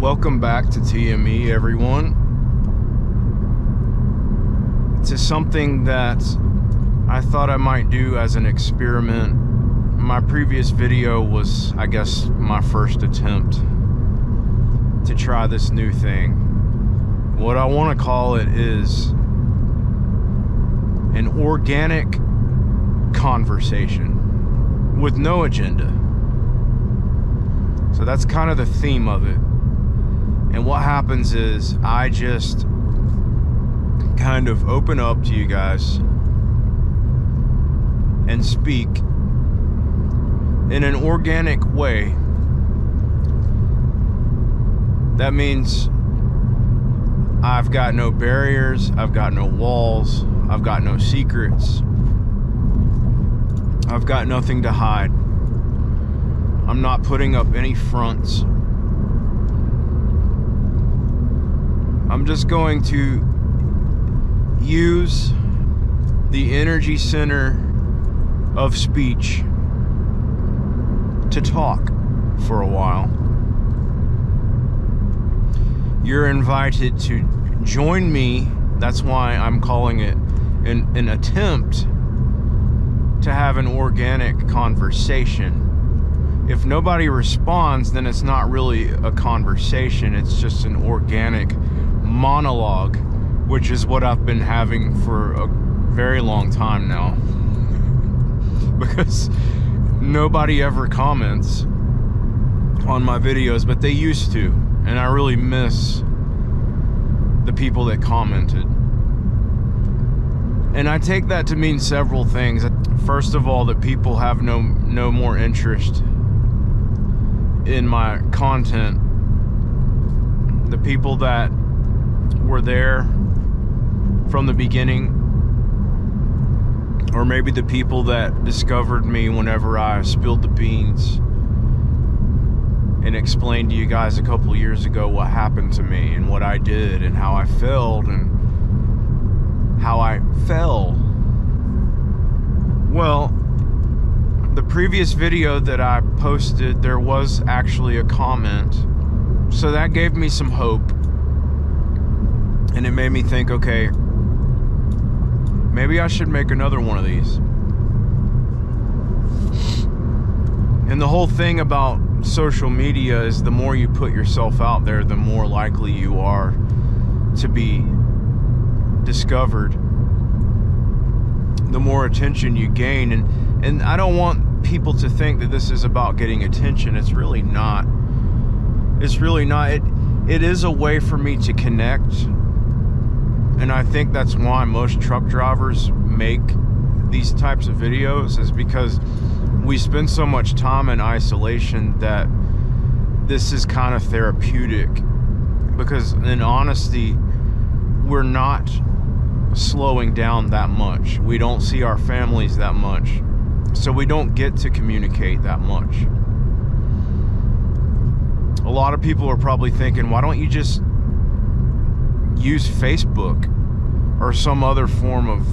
Welcome back to TME, everyone. To something that I thought I might do as an experiment. My previous video was, I guess, my first attempt to try this new thing. What I want to call it is an organic conversation with no agenda. So that's kind of the theme of it. And what happens is I just kind of open up to you guys and speak in an organic way. That means I've got no barriers, I've got no walls, I've got no secrets, I've got nothing to hide. I'm not putting up any fronts. I'm just going to use the energy center of speech to talk for a while. You're invited to join me. That's why I'm calling it an attempt to have an organic conversation. If nobody responds, then it's not really a conversation. It's just an organic monologue, which is what I've been having for a very long time now. Because nobody ever comments on my videos, but they used to. And I really miss the people that commented. And I take that to mean several things. First of all, that people have no more interest in my content. The people that were there from the beginning, or maybe the people that discovered me whenever I spilled the beans and explained to you guys a couple years ago what happened to me and what I did and how I failed and how I fell. Well, the previous video that I posted, there was actually a comment, so that gave me some hope. And it made me think, okay, maybe I should make another one of these. And the whole thing about social media is the more you put yourself out there, the more likely you are to be discovered, the more attention you gain. And I don't want people to think that this is about getting attention. It's really not. It's really not. It is a way for me to connect. And I think that's why most truck drivers make these types of videos, is because we spend so much time in isolation that this is kind of therapeutic. Because in honesty, we're not slowing down that much. We don't see our families that much. So we don't get to communicate that much. A lot of people are probably thinking, why don't you just use Facebook or some other form of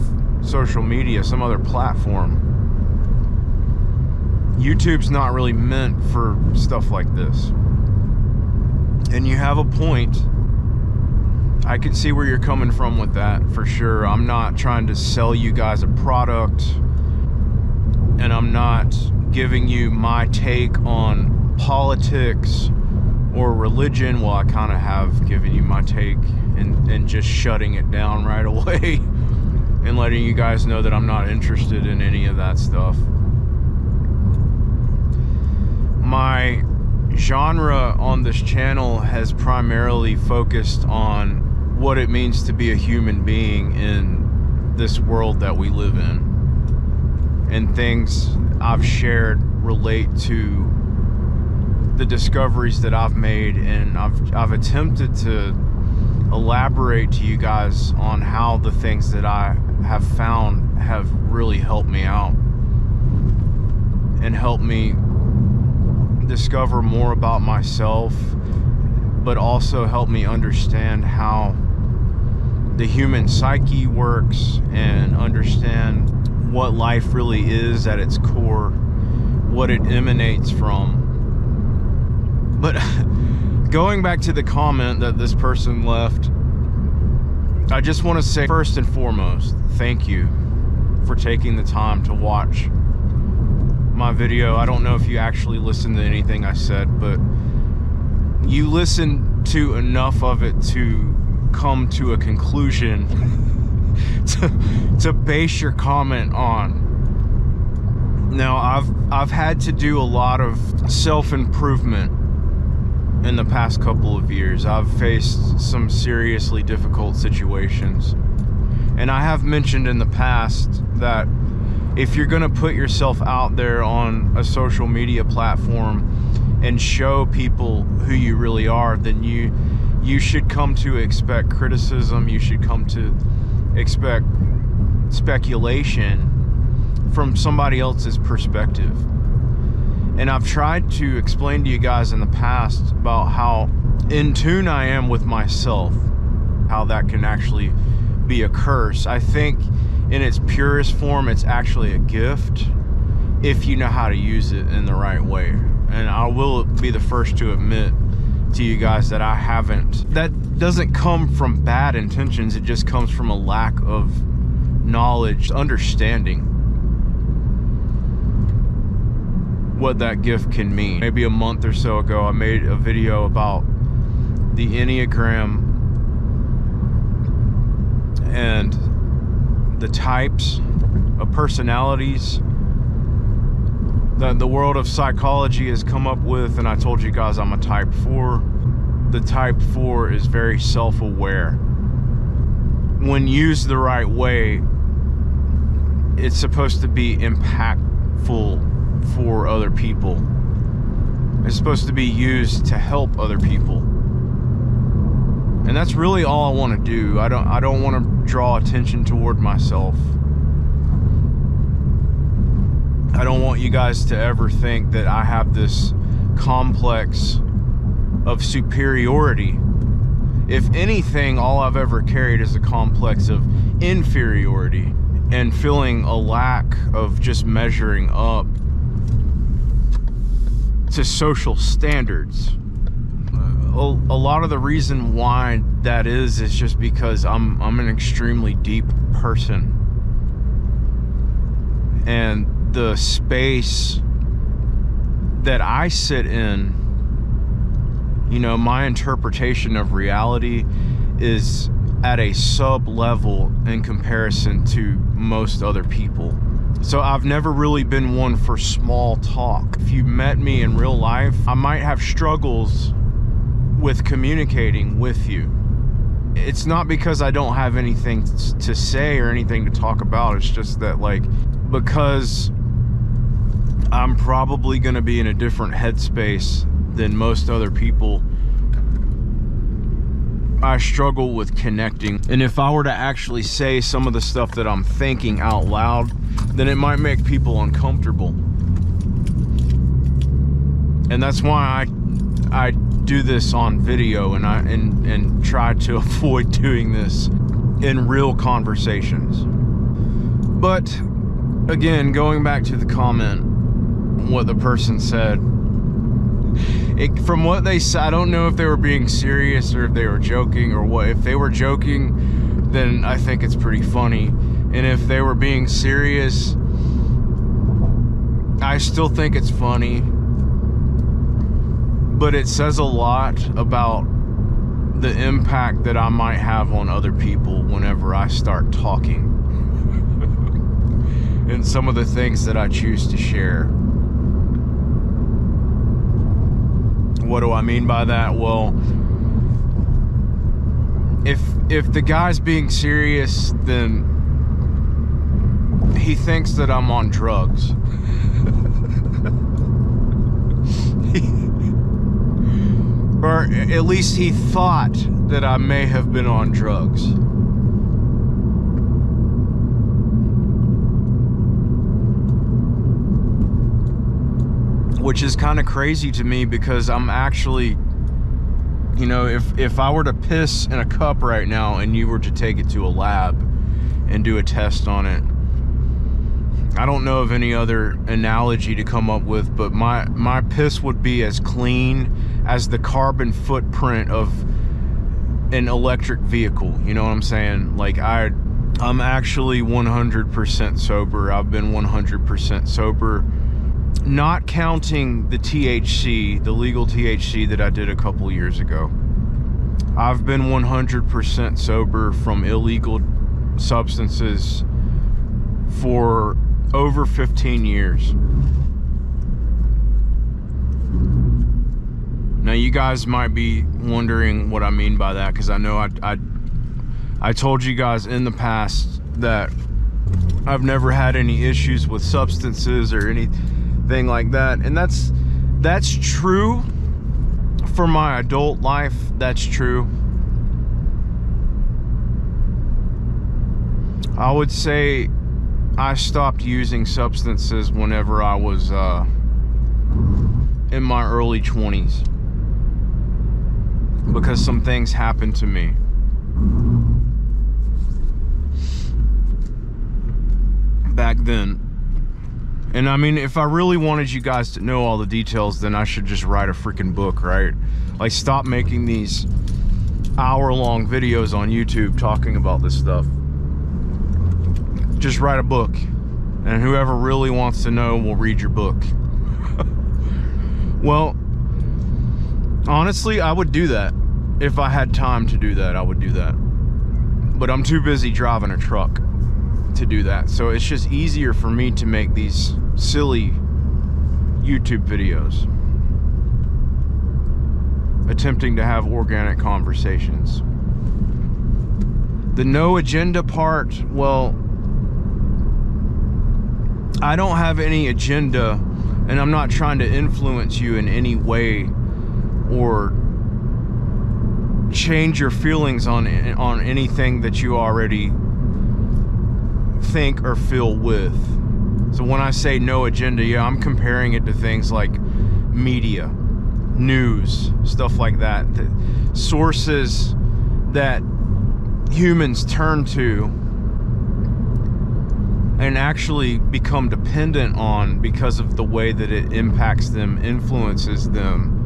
social media, some other platform? YouTube's not really meant for stuff like this. And you have a point. I can see where you're coming from with that, for sure. I'm not trying to sell you guys a product, and I'm not giving you my take on politics or religion. Well, I kind of have given you my take and just shutting it down right away and letting you guys know that I'm not interested in any of that stuff. My genre on this channel has primarily focused on what it means to be a human being in this world that we live in. And things I've shared relate to the discoveries that I've made, and I've attempted to elaborate to you guys on how the things that I have found have really helped me out and helped me discover more about myself, but also helped me understand how the human psyche works and understand what life really is at its core, what it emanates from. But going back to the comment that this person left, I just want to say, first and foremost, thank you for taking the time to watch my video. I don't know if you actually listened to anything I said, but you listened to enough of it to come to a conclusion to base your comment on. Now, I've had to do a lot of self-improvement in the past couple of years. I've faced some seriously difficult situations. And I have mentioned in the past that if you're gonna put yourself out there on a social media platform and show people who you really are, then you should come to expect criticism. You should come to expect speculation from somebody else's perspective. And I've tried to explain to you guys in the past about how in tune I am with myself, how that can actually be a curse. I think in its purest form, it's actually a gift if you know how to use it in the right way. And I will be the first to admit to you guys that I haven't. That doesn't come from bad intentions. It just comes from a lack of knowledge, understanding what that gift can mean. Maybe a month or so ago, I made a video about the Enneagram and the types of personalities that the world of psychology has come up with, and I told you guys I'm a type 4. The type 4 is very self-aware. When used the right way, it's supposed to be impactful for other people. It's supposed to be used to help other people. And that's really all I want to do. I don't want to draw attention toward myself. I don't want you guys to ever think that I have this complex of superiority. If anything, all I've ever carried is a complex of inferiority and feeling a lack of just measuring up to social standards. A lot of the reason why that is just because I'm an extremely deep person, and the space that I sit in, you know, my interpretation of reality is at a sub level in comparison to most other people. So I've never really been one for small talk. If you met me in real life, I might have struggles with communicating with you. It's not because I don't have anything to say or anything to talk about. It's just that, like, because I'm probably gonna be in a different headspace than most other people, I struggle with connecting. And if I were to actually say some of the stuff that I'm thinking out loud, then it might make people uncomfortable. And that's why I do this on video, and try to avoid doing this in real conversations. But again, going back to the comment, what the person said, from what they said, I don't know if they were being serious or if they were joking or what. If they were joking, then I think it's pretty funny. And if they were being serious, I still think it's funny. But it says a lot about the impact that I might have on other people whenever I start talking. And some of the things that I choose to share. What do I mean by that? Well, if the guy's being serious, then he thinks that I'm on drugs. Or at least he thought that I may have been on drugs. Which is kind of crazy to me, because I'm actually, you know, if I were to piss in a cup right now and you were to take it to a lab and do a test on it, I don't know of any other analogy to come up with, but my piss would be as clean as the carbon footprint of an electric vehicle. You know what I'm saying? Like, I'm actually 100% sober. I've been 100% sober, not counting the THC, the legal THC that I did a couple years ago. I've been 100% sober from illegal substances for over 15 years. Now, you guys might be wondering what I mean by that, because I know I told you guys in the past that I've never had any issues with substances or anything like that. And that's true for my adult life. That's true. I would say I stopped using substances whenever I was in my early 20s, because some things happened to me. Back then. And I mean, if I really wanted you guys to know all the details, then I should just write a freaking book, right? Like, stop making these hour-long videos on YouTube talking about this stuff. Just write a book, and whoever really wants to know will read your book. Well, honestly, I would do that. If I had time to do that, I would do that. But I'm too busy driving a truck to do that. So it's just easier for me to make these silly YouTube videos, attempting to have organic conversations. The no agenda part, well, I don't have any agenda, and I'm not trying to influence you in any way or change your feelings on anything that you already think or feel with. So when I say no agenda, yeah, I'm comparing it to things like media, news, stuff like that. The sources that humans turn to and actually become dependent on because of the way that it impacts them, influences them.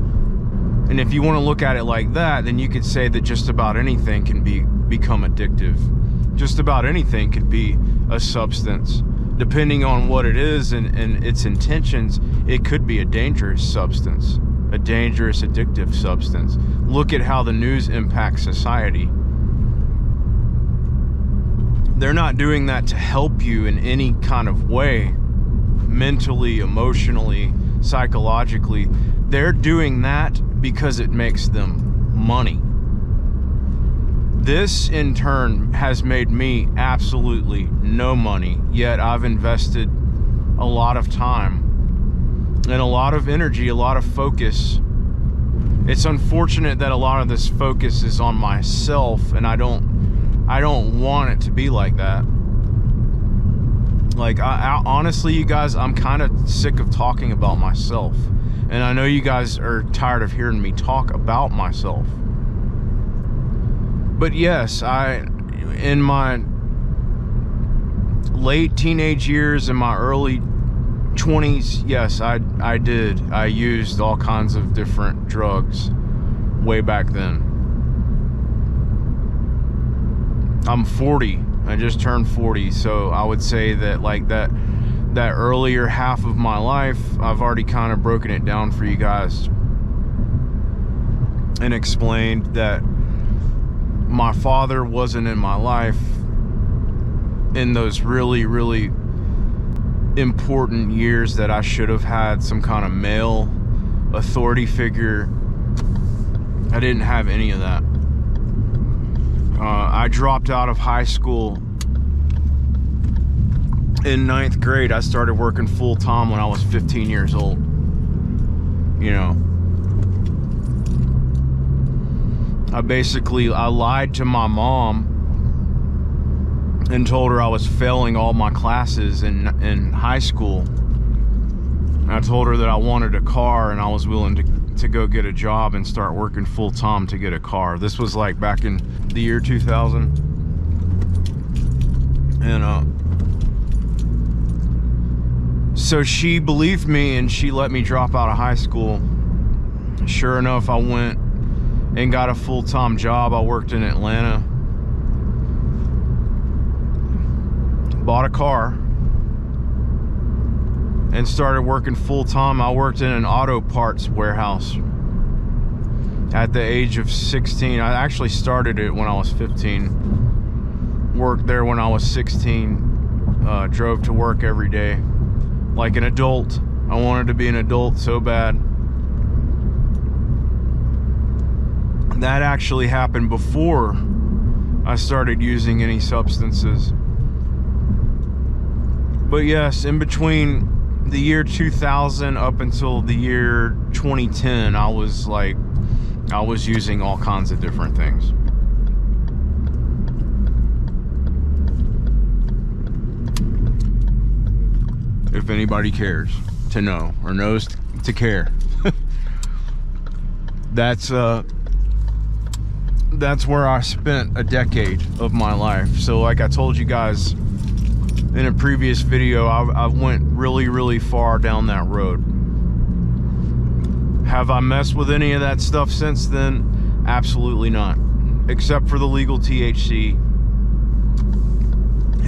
And if you want to look at it like that, then you could say that just about anything can become addictive. Just about anything could be a substance. Depending on what it is and its intentions, it could be a dangerous substance, a dangerous addictive substance. Look at how the news impacts society. They're not doing that to help you in any kind of way, mentally, emotionally, psychologically. They're doing that because it makes them money. This, in turn, has made me absolutely no money, yet I've invested a lot of time and a lot of energy, a lot of focus. It's unfortunate that a lot of this focus is on myself, and I don't want it to be like that. Like, I honestly, you guys, I'm kind of sick of talking about myself. And I know you guys are tired of hearing me talk about myself. But yes, in my late teenage years, in my early 20s, yes, I did. I used all kinds of different drugs way back then. I'm 40. I just turned 40, so I would say that like that earlier half of my life, I've already kind of broken it down for you guys and explained that my father wasn't in my life in those really, really important years that I should have had some kind of male authority figure. I didn't have any of that. I dropped out of high school in 9th grade. I started working full-time when I was 15 years old. You know, I lied to my mom and told her I was failing all my classes in high school. And I told her that I wanted a car and I was willing to go get a job and start working full-time to get a car. This was like back in the year 2000. And so she believed me and she let me drop out of high school. Sure enough, I went and got a full-time job. I worked in Atlanta. Bought a car and started working full-time. I worked in an auto parts warehouse at the age of 16. I actually started it when I was 15. Worked there when I was 16. Drove to work every day like an adult. I wanted to be an adult so bad. That actually happened before I started using any substances. But yes, in between the year 2000 up until the year 2010, I was using all kinds of different things. If anybody cares to know or knows to care. That's where I spent a decade of my life. So like I told you guys in a previous video, I went really, really far down that road. Have I messed with any of that stuff since then? Absolutely not. Except for the legal THC.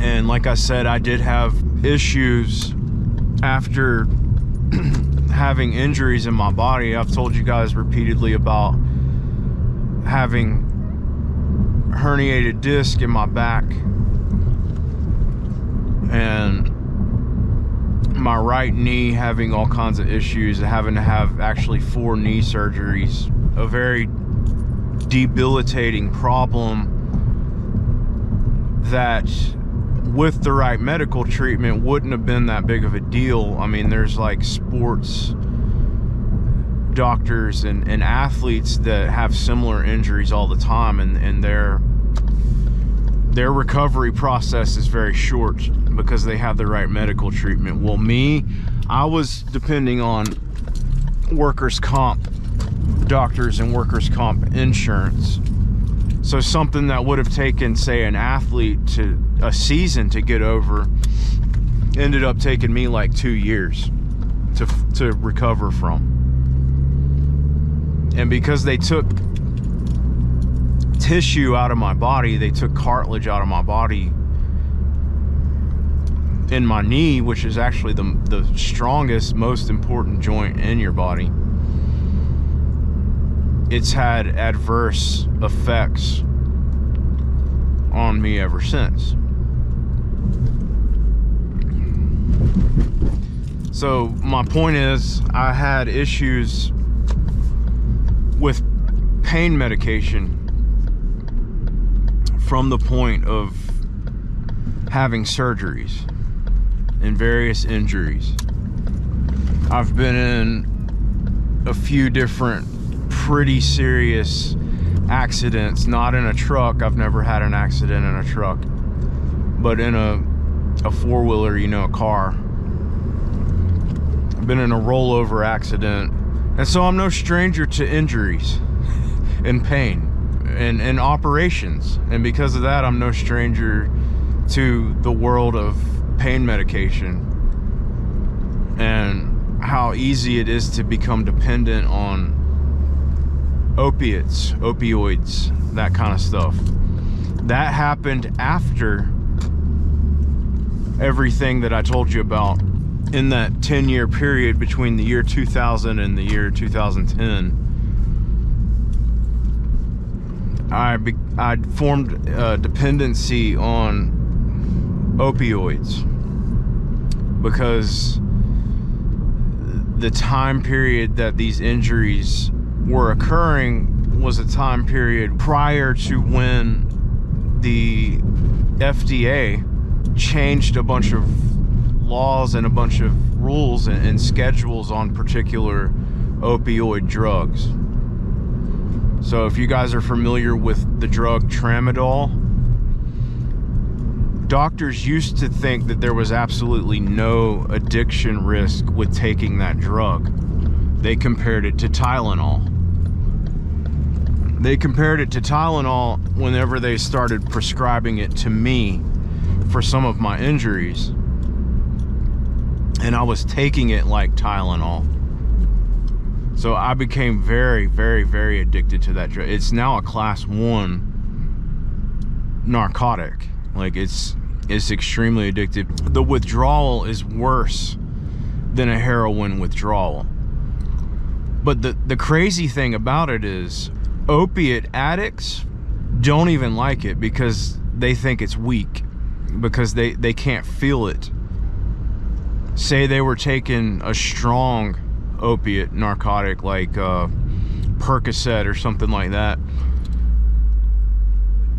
And like I said, I did have issues after having injuries in my body. I've told you guys repeatedly about having herniated disc in my back and my right knee having all kinds of issues, having to have actually 4 knee surgeries, a very debilitating problem that with the right medical treatment wouldn't have been that big of a deal. I mean, there's like sports doctors and athletes that have similar injuries all the time, and their recovery process is very short because they have the right medical treatment. Well, me, I was depending on workers' comp doctors and workers' comp insurance. So something that would have taken, say, an athlete to a season to get over ended up taking me like 2 years to recover from. And because they took tissue out of my body, they took cartilage out of my body in my knee, which is actually the strongest, most important joint in your body. It's had adverse effects on me ever since. So my point is, I had issues with pain medication from the point of having surgeries and various injuries. I've been in a few different pretty serious accidents, not in a truck. I've never had an accident in a truck, but in a four-wheeler, you know, a car. I've been in a rollover accident, and so I'm no stranger to injuries and pain and operations, and because of that, I'm no stranger to the world of pain medication and how easy it is to become dependent on opiates, opioids, that kind of stuff. That happened after everything that I told you about in that 10-year period between the year 2000 and the year 2010. I formed a dependency on opioids because the time period that these injuries were occurring was a time period prior to when the FDA changed a bunch of laws and a bunch of rules and schedules on particular opioid drugs. So if you guys are familiar with the drug Tramadol, doctors used to think that there was absolutely no addiction risk with taking that drug. They compared it to Tylenol. They compared it to Tylenol whenever they started prescribing it to me for some of my injuries. And I was taking it like Tylenol. So I became very, very, very addicted to that drug. It's now a class 1 narcotic. Like it's extremely addictive. The withdrawal is worse than a heroin withdrawal. But the crazy thing about it is opiate addicts don't even like it because they think it's weak, because they can't feel it. Say they were taking a strong opiate narcotic like Percocet or something like that,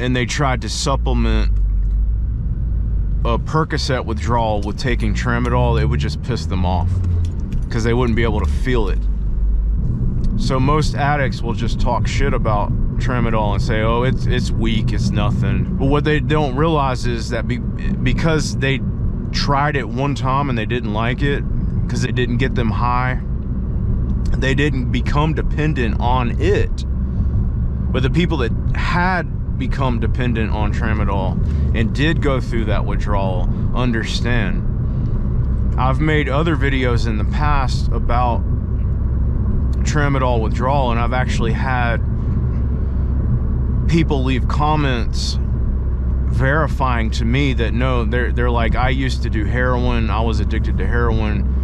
and they tried to supplement a Percocet withdrawal with taking tramadol, it would just piss them off because they wouldn't be able to feel it. So most addicts will just talk shit about tramadol and say, oh, it's weak, it's nothing. But what they don't realize is that because they tried it one time and they didn't like it, because it didn't get them high, they didn't become dependent on it. But the people that had become dependent on tramadol and did go through that withdrawal understand. I've made other videos in the past about tramadol withdrawal, and I've actually had people leave comments verifying to me that no, they're like, I used to do heroin, I was addicted to heroin,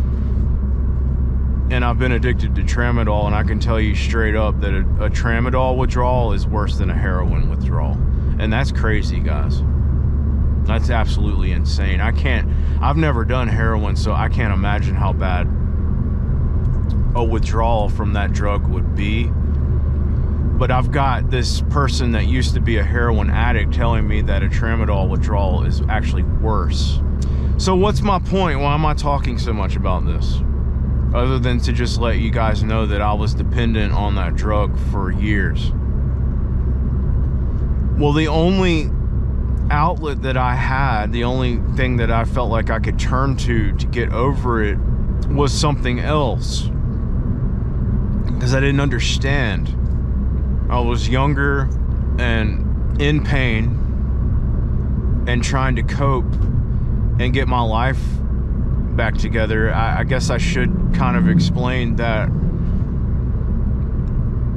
and I've been addicted to tramadol, and I can tell you straight up that a tramadol withdrawal is worse than a heroin withdrawal. And that's crazy, guys. That's absolutely insane. I've never done heroin, so I can't imagine how bad a withdrawal from that drug would be. But I've got this person that used to be a heroin addict telling me that a tramadol withdrawal is actually worse. So what's my point? Why am I talking so much about this? Other than to just let you guys know that I was dependent on that drug for years. Well, the only outlet that I had, the only thing that I felt like I could turn to get over it was something else. Because I didn't understand. I was younger and in pain and trying to cope and get my life back together. I guess I should kind of explain that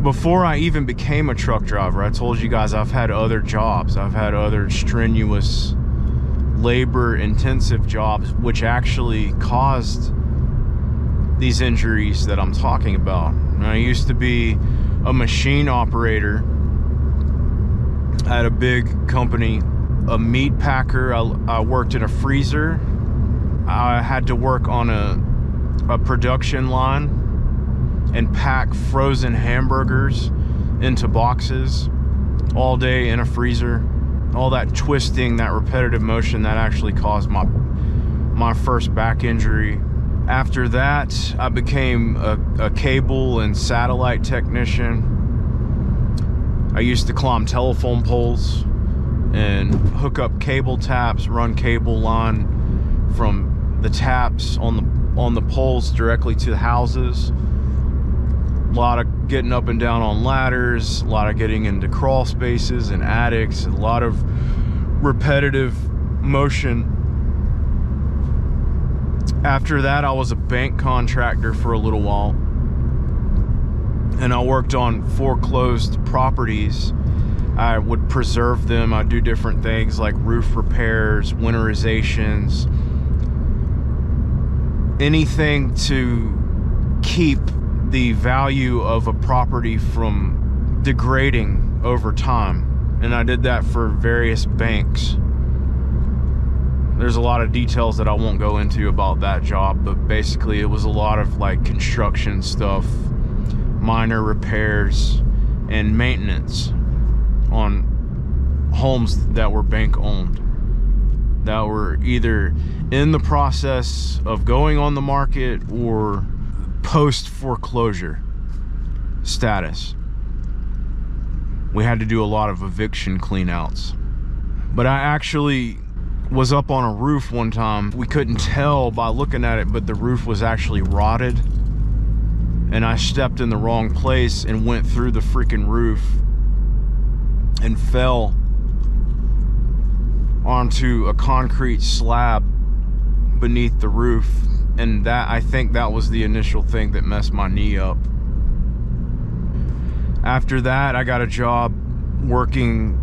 before I even became a truck driver, I told you guys I've had other jobs. I've had other strenuous, labor-intensive jobs, which actually caused these injuries that I'm talking about. And I used to be a machine operator at a big company, a meat packer. I worked in a freezer. I had to work on a production line and pack frozen hamburgers into boxes all day in a freezer. All that twisting, that repetitive motion, that actually caused my first back injury. After that, I became a cable and satellite technician. I used to climb telephone poles and hook up cable taps, run cable line from the taps on the poles directly to the houses. A lot of getting up and down on ladders, a lot of getting into crawl spaces and attics, a lot of repetitive motion. After that, I was a bank contractor for a little while, and I worked on foreclosed properties. I would preserve them. I'd do different things like roof repairs, winterizations, anything to keep the value of a property from degrading over time. And I did that for various banks. There's a lot of details that I won't go into about that job, but basically it was a lot of like construction stuff, minor repairs, and maintenance on homes that were bank owned, that were either in the process of going on the market or post foreclosure status. We had to do a lot of eviction cleanouts. But I actually was up on a roof one time. We couldn't tell by looking at it, but the roof was actually rotted, and I stepped in the wrong place and went through the freaking roof and fell onto a concrete slab beneath the roof. And that, I think that was the initial thing that messed my knee up. After that, I got a job working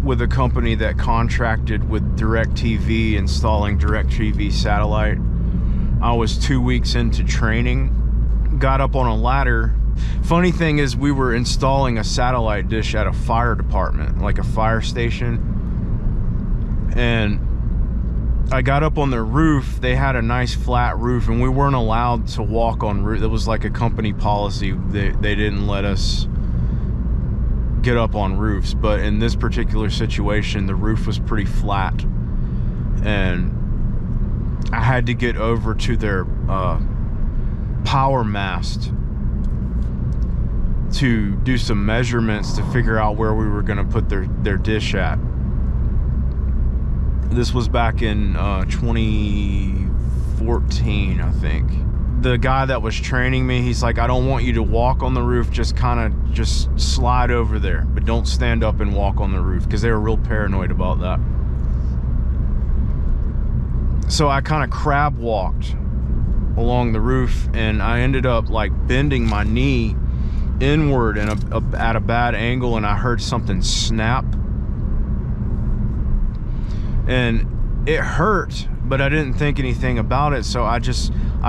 with a company that contracted with DirecTV, installing DirecTV satellite. I was 2 weeks into training, got up on a ladder. Funny thing is, we were installing a satellite dish at a fire department, like a fire station. And I got up on their roof. They had a nice flat roof, and we weren't allowed to walk on roof. It was like a company policy. They didn't let us get up on roofs. But in this particular situation, the roof was pretty flat, and I had to get over to their power mast to do some measurements to figure out where we were going to put their dish at. This was back in 2014, I think. The guy that was training me, he's like, I don't want you to walk on the roof, just slide over there, but don't stand up and walk on the roof, because they were real paranoid about that. So I kind of crab walked along the roof, and I ended up like bending my knee inward and at a bad angle, and I heard something snap, and it hurt, but I didn't think anything about it. So I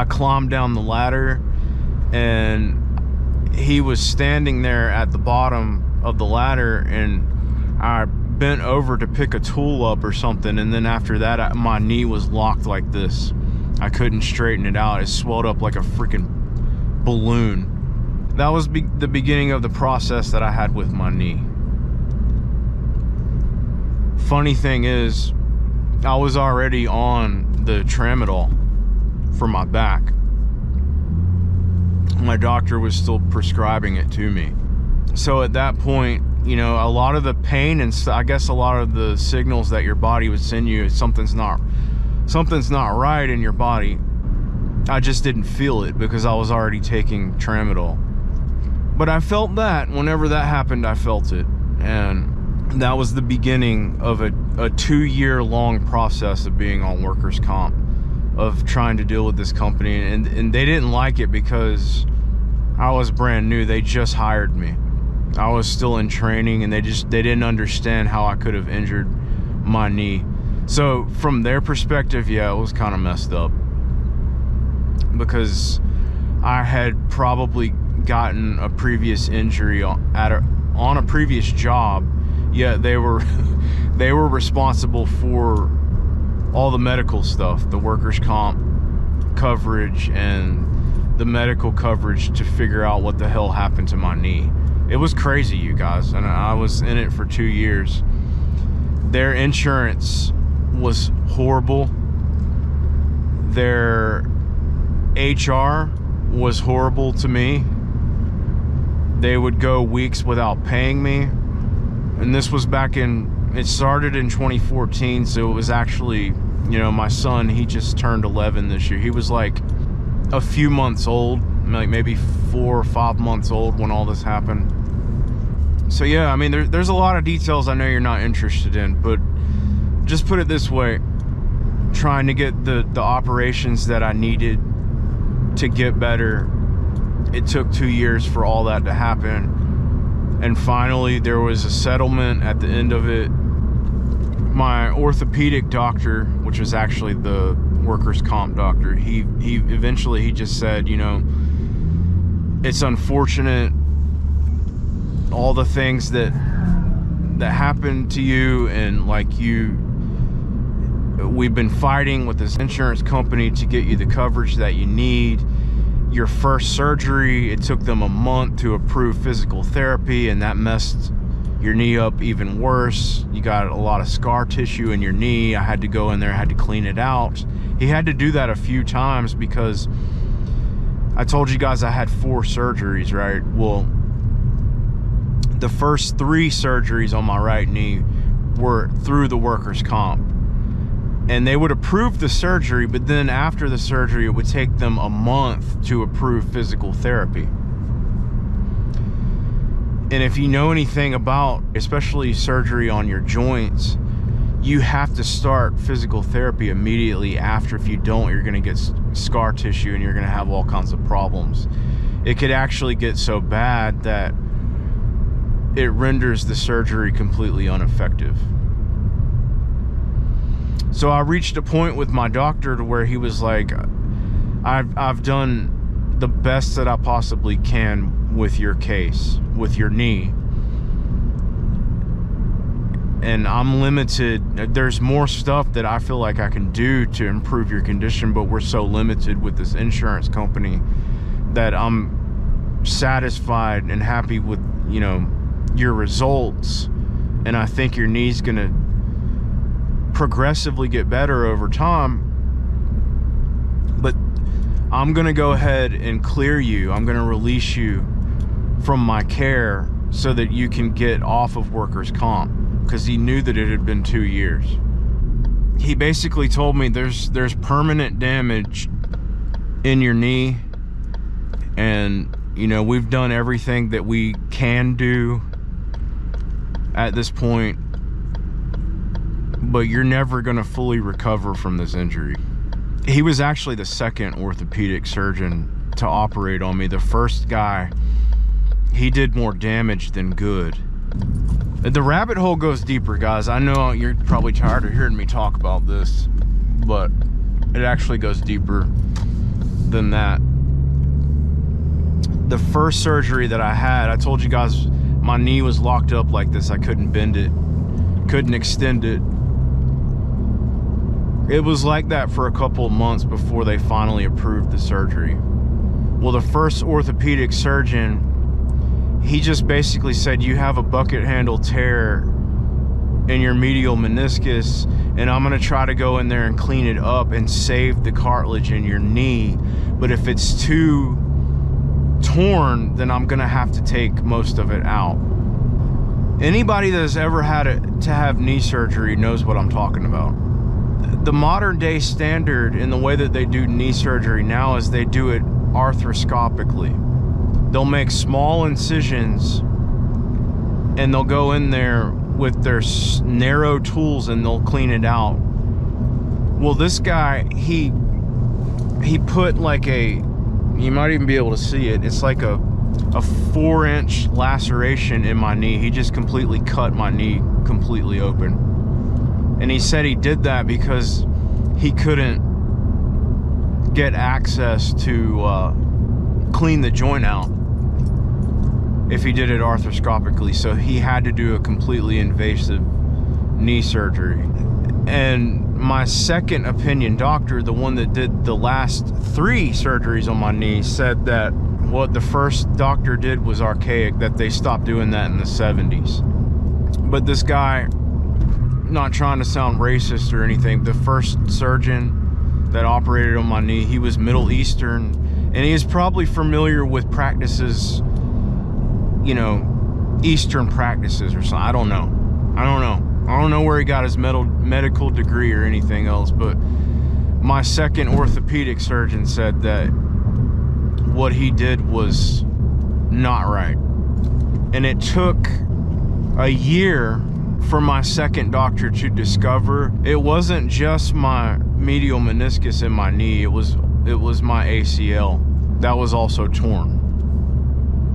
climbed down the ladder, and he was standing there at the bottom of the ladder, and I bent over to pick a tool up or something, and then after that my knee was locked like this. I couldn't straighten it out. It swelled up like a freaking balloon. That was the beginning of the process that I had with my knee. Funny thing is, I was already on the tramadol for my back. My doctor was still prescribing it to me. So at that point, you know, a lot of the pain and I guess a lot of the signals that your body would send you, something's not right in your body. I just didn't feel it because I was already taking tramadol. But I felt that whenever that happened, I felt it. And that was the beginning of a 2-year-long process of being on workers' comp, of trying to deal with this company. And they didn't like it because I was brand new. They just hired me. I was still in training, and they didn't understand how I could have injured my knee. So from their perspective, yeah, it was kind of messed up, because I had probably gotten a previous injury on a previous job. Yet they were responsible for all the medical stuff, the workers' comp coverage and the medical coverage, to figure out what the hell happened to my knee. It was crazy, you guys, and I was in it for 2 years. Their insurance was horrible. Their HR was horrible to me. They would go weeks without paying me. And this was it started in 2014, so it was actually, you know, my son, he just turned 11 this year. He was like a few months old, like maybe 4 or 5 months old when all this happened. So yeah, I mean, there's a lot of details I know you're not interested in, but just put it this way, trying to get the operations that I needed to get better, it took 2 years for all that to happen. And finally, there was a settlement at the end of it. My orthopedic doctor, which was actually the workers' comp doctor, he eventually just said, you know, it's unfortunate, all the things that happened to you, and like we've been fighting with this insurance company to get you the coverage that you need. Your first surgery, it took them a month to approve physical therapy, and that messed your knee up even worse. You got a lot of scar tissue in your knee. I had to go in there, I had to clean it out. He had to do that a few times because I told you guys I had 4 surgeries, right? Well, the first 3 surgeries on my right knee were through the workers' comp. And they would approve the surgery, but then after the surgery, it would take them a month to approve physical therapy. And if you know anything about, especially surgery on your joints, you have to start physical therapy immediately after. If you don't, you're going to get scar tissue and you're going to have all kinds of problems. It could actually get so bad that it renders the surgery completely ineffective. So I reached a point with my doctor to where he was like, I've done the best that I possibly can with your case, with your knee. And I'm limited. There's more stuff that I feel like I can do to improve your condition, but we're so limited with this insurance company that I'm satisfied and happy with, your results. And I think your knee's gonna progressively get better over time. But I'm gonna go ahead and clear you. I'm gonna release you from my care so that you can get off of workers' comp, because he knew that it had been 2 years. He basically told me there's permanent damage in your knee, and we've done everything that we can do at this point, but you're never going to fully recover from this injury. He was actually the second orthopedic surgeon to operate on me. The first guy, he did more damage than good. The rabbit hole goes deeper, guys. I know you're probably tired of hearing me talk about this, but it actually goes deeper than that. The first surgery that I had, I told you guys my knee was locked up like this. I couldn't bend it, couldn't extend it. It was like that for a couple of months before they finally approved the surgery. Well, the first orthopedic surgeon, he just basically said, you have a bucket handle tear in your medial meniscus, and I'm gonna try to go in there and clean it up and save the cartilage in your knee. But if it's too torn, then I'm gonna have to take most of it out. Anybody that's ever had to have knee surgery knows what I'm talking about. The modern day standard in the way that they do knee surgery now is they do it arthroscopically. They'll make small incisions and they'll go in there with their narrow tools and they'll clean it out. Well, this guy, he put like you might even be able to see it. It's like a 4-inch laceration in my knee. He just completely cut my knee completely open. And he said he did that because he couldn't get access to clean the joint out if he did it arthroscopically. So he had to do a completely invasive knee surgery. And my second opinion doctor, the one that did the last 3 surgeries on my knee, said that what the first doctor did was archaic, that they stopped doing that in the 70s. But this guy, not trying to sound racist or anything, the first surgeon that operated on my knee, he was Middle Eastern, and he is probably familiar with practices, Eastern practices or something. I don't know where he got his medical degree or anything else, but my second orthopedic surgeon said that what he did was not right. And it took a year for my second doctor to discover it wasn't just my medial meniscus in my knee, it was my ACL that was also torn.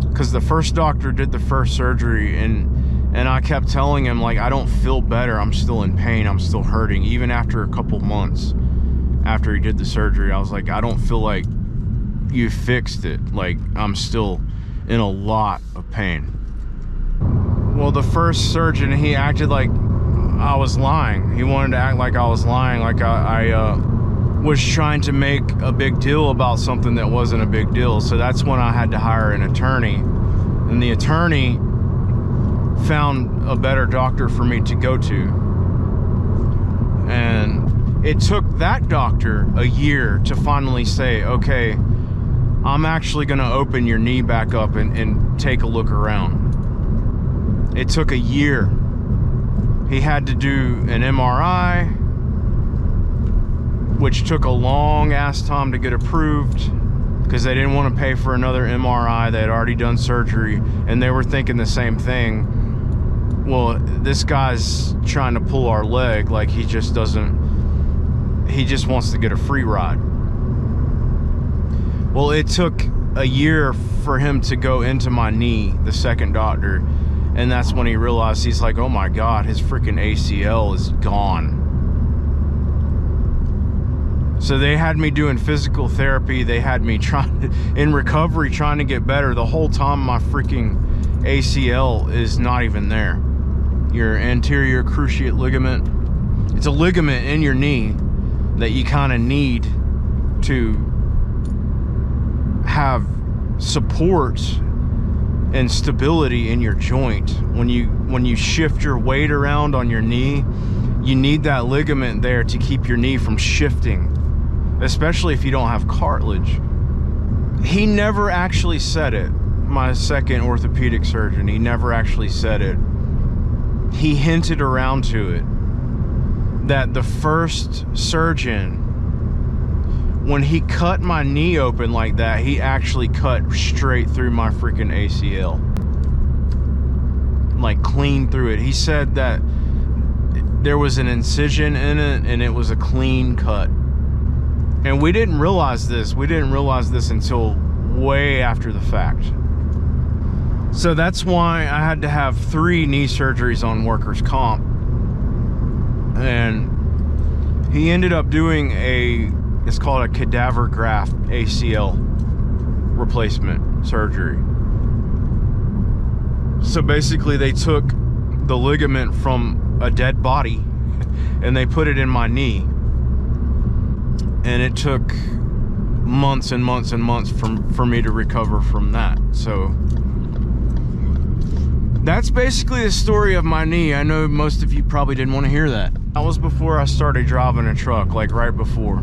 Because the first doctor did the first surgery, and I kept telling him, like, I don't feel better, I'm still in pain, I'm still hurting. Even after a couple months after he did the surgery, I was like, I don't feel like you fixed it. Like, I'm still in a lot of pain. Well, the first surgeon, he acted like I was lying. He wanted to act like I was lying, like I was trying to make a big deal about something that wasn't a big deal. So that's when I had to hire an attorney. And the attorney found a better doctor for me to go to. And it took that doctor a year to finally say, okay, I'm actually gonna open your knee back up and take a look around. It took a year. He had to do an MRI, which took a long ass time to get approved because they didn't want to pay for another MRI. They had already done surgery and they were thinking the same thing. Well, this guy's trying to pull our leg, like he just wants to get a free ride. Well, it took a year for him to go into my knee, the second doctor, And that's when he realized, he's like, oh my God, his freaking ACL is gone. So they had me doing physical therapy. They had me in recovery, trying to get better. The whole time my freaking ACL is not even there. Your anterior cruciate ligament. It's a ligament in your knee that you kind of need to have support and stability in your joint. When you shift your weight around on your knee, you need that ligament there to keep your knee from shifting, especially if you don't have cartilage. He never actually said it. My second orthopedic surgeon, he never actually said it. He hinted around to it, that the first surgeon, when he cut my knee open like that, he actually cut straight through my freaking ACL. Like clean through it. He said that there was an incision in it and it was a clean cut. And we didn't realize this. We didn't realize this until way after the fact. So that's why I had to have 3 knee surgeries on workers' comp. And he ended up doing it's called a cadaver graft ACL replacement surgery. So basically they took the ligament from a dead body and they put it in my knee. And it took months and months and months for me to recover from that. So that's basically the story of my knee. I know most of you probably didn't want to hear that. That was before I started driving a truck, like right before.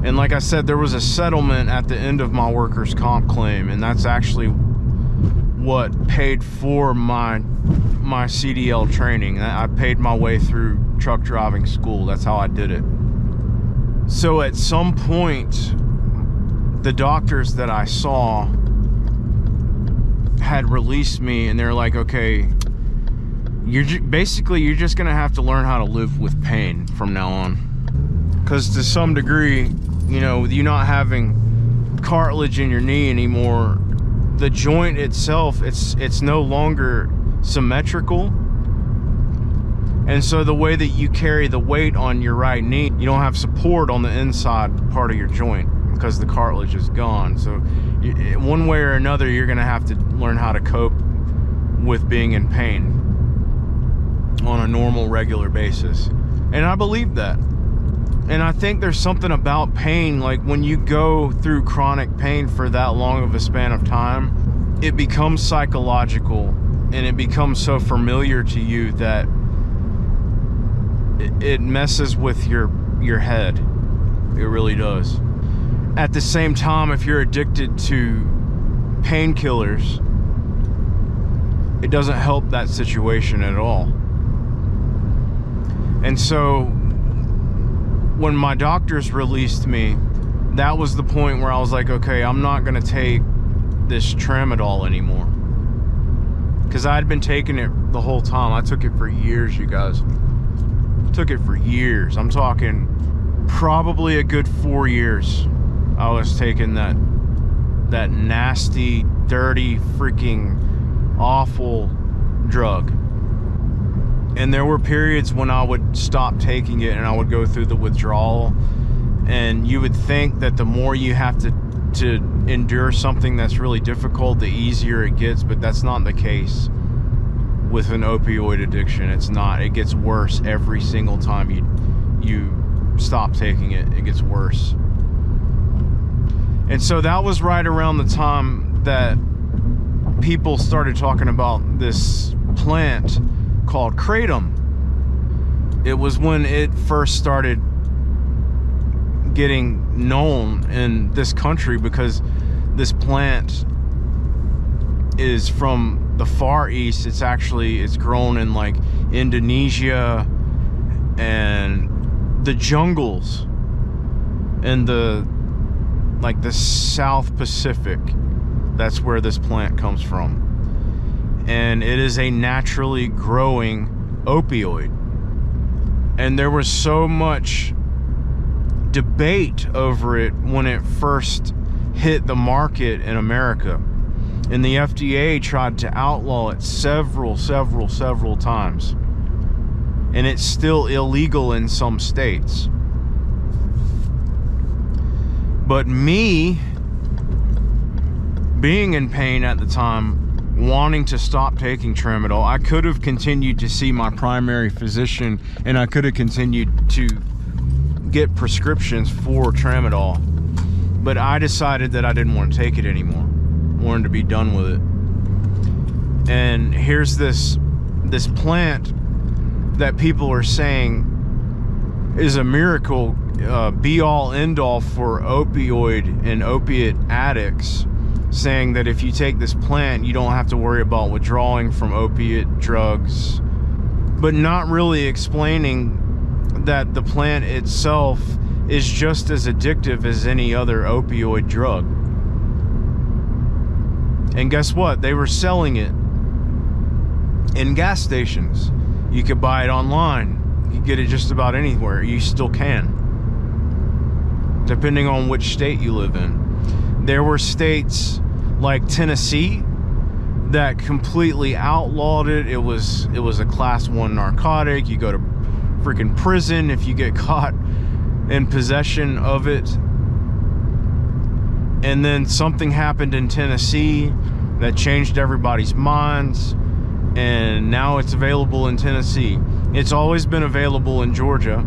And like I said, there was a settlement at the end of my workers' comp claim, and that's actually what paid for my CDL training. I paid my way through truck driving school. That's how I did it. So at some point, the doctors that I saw had released me, and they're like, okay, you're just gonna have to learn how to live with pain from now on. Because to some degree, you know, with you not having cartilage in your knee anymore, the joint itself, it's no longer symmetrical. And so the way that you carry the weight on your right knee, you don't have support on the inside part of your joint because the cartilage is gone. So one way or another, you're gonna have to learn how to cope with being in pain on a normal, regular basis. And I believe that. And I think there's something about pain, like when you go through chronic pain for that long of a span of time, it becomes psychological and it becomes so familiar to you that it messes with your head. It really does. At the same time, if you're addicted to painkillers, it doesn't help that situation at all. And so when my doctors released me, that was the point where I was like, okay, I'm not gonna take this tramadol anymore. Because I had been taking it the whole time. I took it for years, you guys. Took it for years. I'm talking probably a good 4 years. I was taking that nasty, dirty, freaking awful drug. And there were periods when I would stop taking it and I would go through the withdrawal. And you would think that the more you have to endure something that's really difficult, the easier it gets, but that's not the case with an opioid addiction. It's not. It gets worse every single time you stop taking it. It gets worse. And so that was right around the time that people started talking about this plant called kratom. It was when it first started getting known in this country, because this plant is from the Far East. It's grown in like Indonesia and the jungles and the South Pacific. That's where this plant comes from. And it is a naturally growing opioid. And there was so much debate over it when it first hit the market in America. And the FDA tried to outlaw it several times. And it's still illegal in some states. But me, being in pain at the time, wanting to stop taking tramadol, I could have continued to see my primary physician, and I could have continued to get prescriptions for tramadol. But I decided that I didn't want to take it anymore. I wanted to be done with it. And here's this plant that people are saying is a miracle, be all end all for opioid and opiate addicts, saying that if you take this plant, you don't have to worry about withdrawing from opiate drugs, but not really explaining that the plant itself is just as addictive as any other opioid drug. And guess what? They were selling it in gas stations. You could buy it online. You could get it just about anywhere. You still can, depending on which state you live in. There were states like Tennessee that completely outlawed it. It was a class 1 narcotic. You go to freaking prison if you get caught in possession of it. And then something happened in Tennessee that changed everybody's minds, and now it's available in Tennessee. It's always been available in Georgia.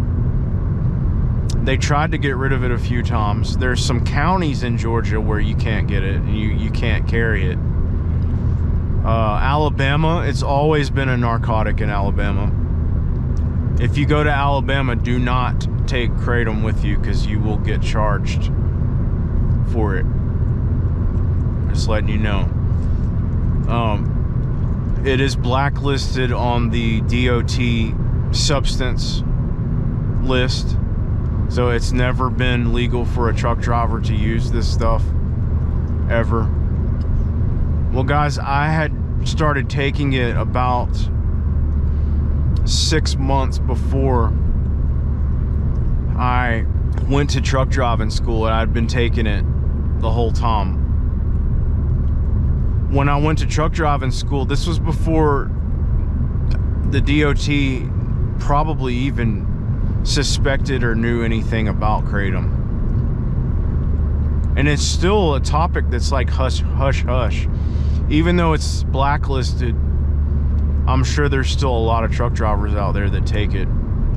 They tried to get rid of it a few times. There's some counties in Georgia where you can't get it, and you can't carry it. Alabama, it's always been a narcotic in Alabama. If you go to Alabama, do not take Kratom with you, because you will get charged for it. Just letting you know. It is blacklisted on the DOT substance list, so it's never been legal for a truck driver to use this stuff ever. Well, guys, I had started taking it about 6 months before I went to truck driving school, and I'd been taking it the whole time. When I went to truck driving school, this was before the DOT probably even suspected or knew anything about Kratom. And it's still a topic that's like hush, hush, hush. Even though it's blacklisted, I'm sure there's still a lot of truck drivers out there that take it.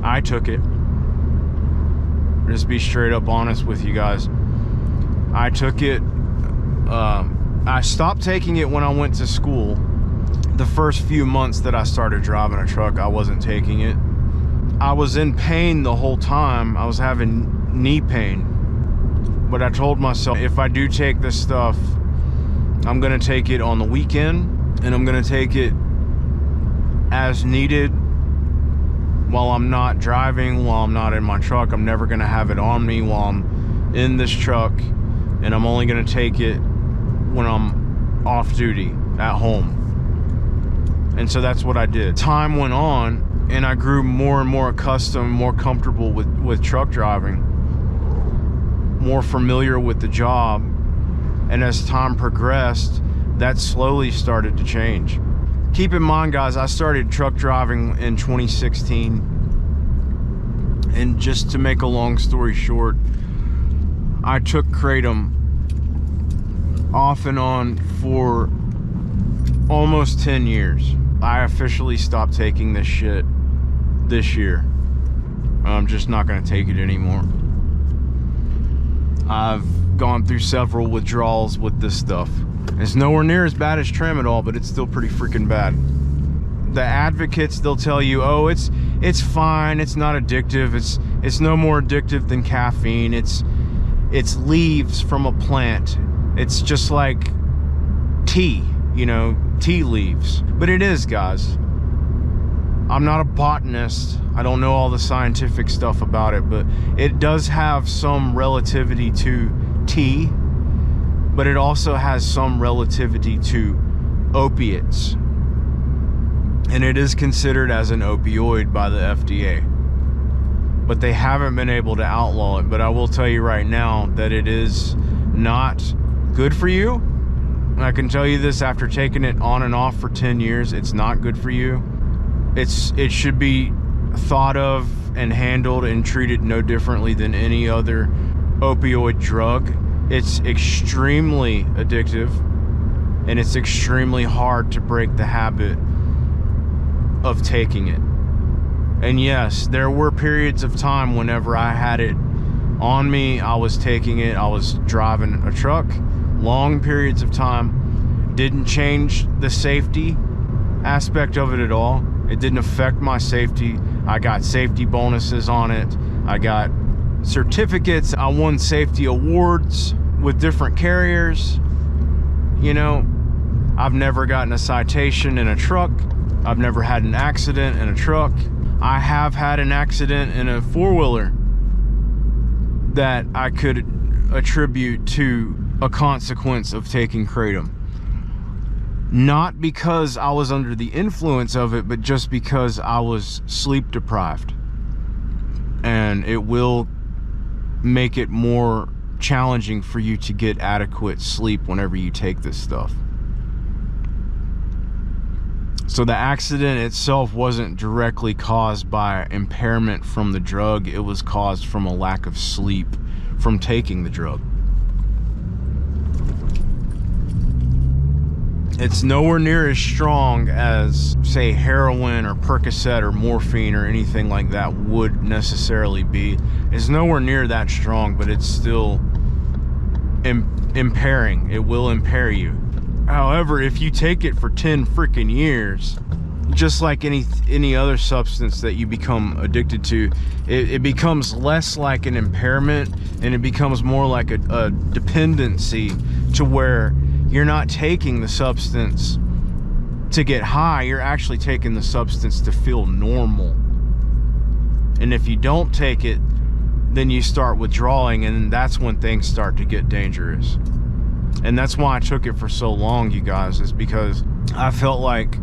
I took it. Just be straight up honest with you guys. I took it. I stopped taking it when I went to school. The first few months that I started driving a truck, I wasn't taking it. I was in pain the whole time. I was having knee pain. But I told myself, if I do take this stuff, I'm gonna take it on the weekend, and I'm gonna take it as needed while I'm not driving, while I'm not in my truck. I'm never gonna have it on me while I'm in this truck, and I'm only gonna take it when I'm off duty at home. And so that's what I did. Time went on, and I grew more and more accustomed, more comfortable with truck driving, more familiar with the job. And as time progressed, that slowly started to change. Keep in mind, guys, I started truck driving in 2016. And just to make a long story short, I took Kratom off and on for almost 10 years. I officially stopped taking this shit this year. I'm just not gonna take it anymore. I've gone through several withdrawals with this stuff. It's nowhere near as bad as tramadol, but it's still pretty freaking bad. The advocates, they'll tell you, oh, it's fine, it's not addictive, it's no more addictive than caffeine, it's leaves from a plant. It's just like tea, you know, tea leaves. But it is, guys. I'm not a botanist. I don't know all the scientific stuff about it, but it does have some relativity to tea, but it also has some relativity to opiates. And it is considered as an opioid by the FDA. But they haven't been able to outlaw it. But I will tell you right now that it is not good for you. I can tell you this, after taking it on and off for 10 years, it's not good for you. It should be thought of and handled and treated no differently than any other opioid drug. It's extremely addictive, and it's extremely hard to break the habit of taking it. And yes, there were periods of time whenever I had it on me, I was taking it, I was driving a truck, long periods of time. Didn't change the safety aspect of it at all. It didn't affect my safety. I got safety bonuses on it. I got certificates. I won safety awards with different carriers. You know, I've never gotten a citation in a truck. I've never had an accident in a truck. I have had an accident in a four-wheeler that I could attribute to a consequence of taking kratom. Not because I was under the influence of it, but just because I was sleep deprived. And it will make it more challenging for you to get adequate sleep whenever you take this stuff. So the accident itself wasn't directly caused by impairment from the drug. It was caused from a lack of sleep from taking the drug. It's nowhere near as strong as, say, heroin or Percocet or morphine or anything like that would necessarily be. It's nowhere near that strong, but it's still impairing. It will impair you. However, if you take it for 10 freaking years, just like any other substance that you become addicted to, it becomes less like an impairment, and it becomes more like a dependency, to where you're not taking the substance to get high, you're actually taking the substance to feel normal. And if you don't take it, then you start withdrawing, and that's when things start to get dangerous. And that's why I took it for so long, you guys, is because I felt like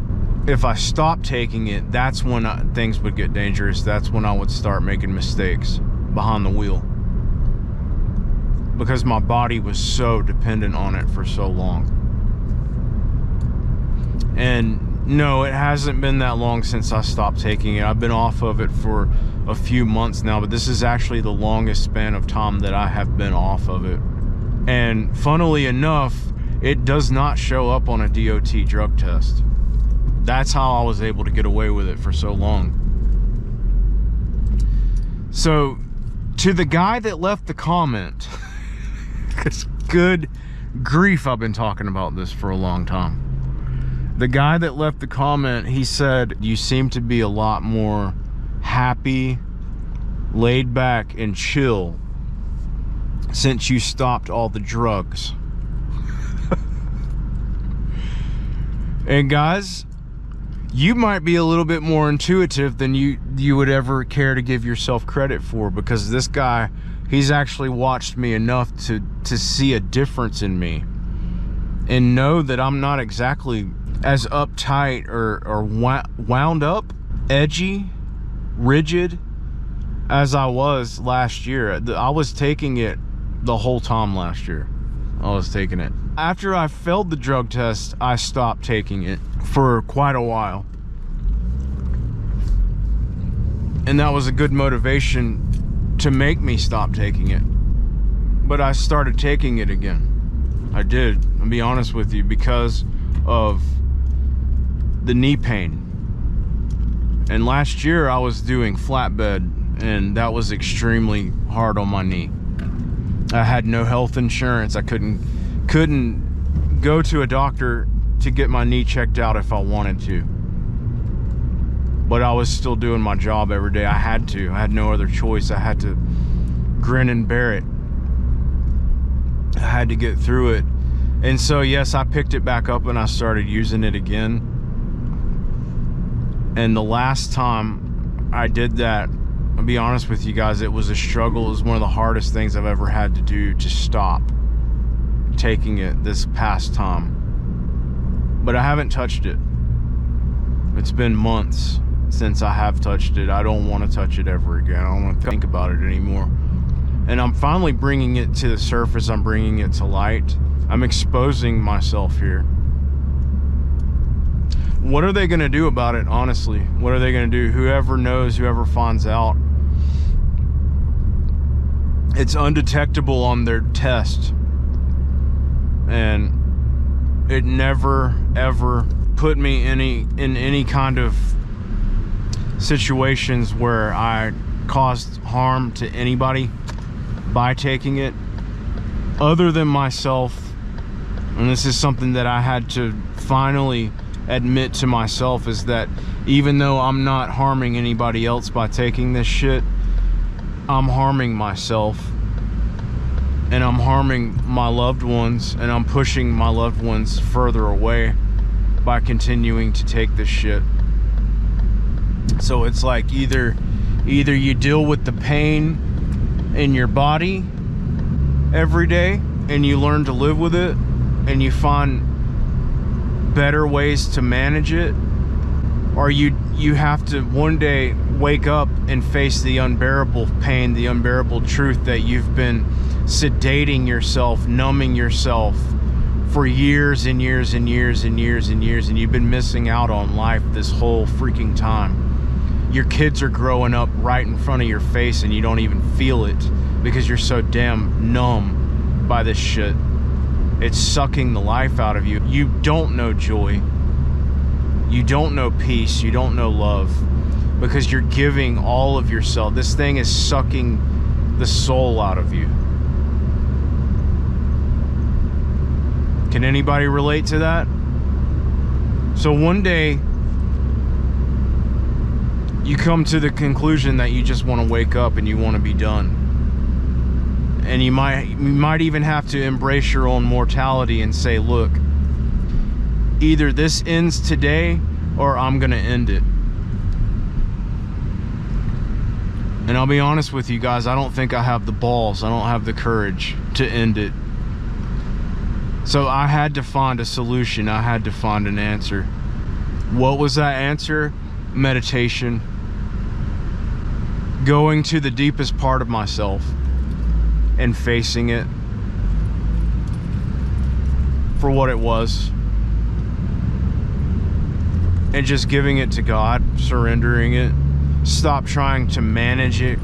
if I stopped taking it, that's when things would get dangerous. That's when I would start making mistakes behind the wheel, because my body was so dependent on it for so long. And no, it hasn't been that long since I stopped taking it. I've been off of it for a few months now, but this is actually the longest span of time that I have been off of it. And funnily enough, it does not show up on a DOT drug test. That's how I was able to get away with it for so long. So, to the guy that left the comment, because good grief, I've been talking about this for a long time. The guy that left the comment, he said, you seem to be a lot more happy, laid back, and chill since you stopped all the drugs. And guys, you might be a little bit more intuitive than you would ever care to give yourself credit for, because this guy, he's actually watched me enough to see a difference in me and know that I'm not exactly as uptight or wound up, edgy, rigid as I was last year. I was taking it the whole time last year. I was taking it. After I failed the drug test, I stopped taking it for quite a while. And that was a good motivation to make me stop taking it. But I started taking it again. I did, I'll be honest with you, because of the knee pain. And last year I was doing flatbed, and that was extremely hard on my knee. I had no health insurance. I couldn't go to a doctor to get my knee checked out if I wanted to. But I was still doing my job every day. I had to. I had no other choice. I had to grin and bear it. I had to get through it. And so, yes, I picked it back up and I started using it again. And the last time I did that, I'll be honest with you guys, it was a struggle. It was one of the hardest things I've ever had to do, to stop taking it this past time. But I haven't touched it. It's been months since I have touched it. I don't want to touch it ever again. I don't want to think about it anymore. And I'm finally bringing it to the surface. I'm bringing it to light. I'm exposing myself here. What are they going to do about it, honestly? What are they going to do? Whoever knows, whoever finds out. It's undetectable on their test. And it never, ever put me in any kind of situations where I caused harm to anybody by taking it, other than myself. And this is something that I had to finally admit to myself, is that even though I'm not harming anybody else by taking this shit, I'm harming myself, and I'm harming my loved ones, and I'm pushing my loved ones further away by continuing to take this shit. So it's like either you deal with the pain in your body every day and you learn to live with it and you find better ways to manage it, or you have to one day wake up and face the unbearable pain, the unbearable truth that you've been sedating yourself, numbing yourself for years and years and years and years and years, and you've been missing out on life this whole freaking time. Your kids are growing up right in front of your face and you don't even feel it because you're so damn numb by this shit. It's sucking the life out of you. You don't know joy. You don't know peace. You don't know love, because you're giving all of yourself. This thing is sucking the soul out of you. Can anybody relate to that? So one day you come to the conclusion that you just want to wake up and you want to be done. And you might even have to embrace your own mortality and say, look, either this ends today or I'm going to end it. And I'll be honest with you guys, I don't think I have the balls, I don't have the courage to end it. So I had to find a solution, I had to find an answer. What was that answer? Meditation. Going to the deepest part of myself and facing it for what it was, and just giving it to God, surrendering it. Stop trying to manage it.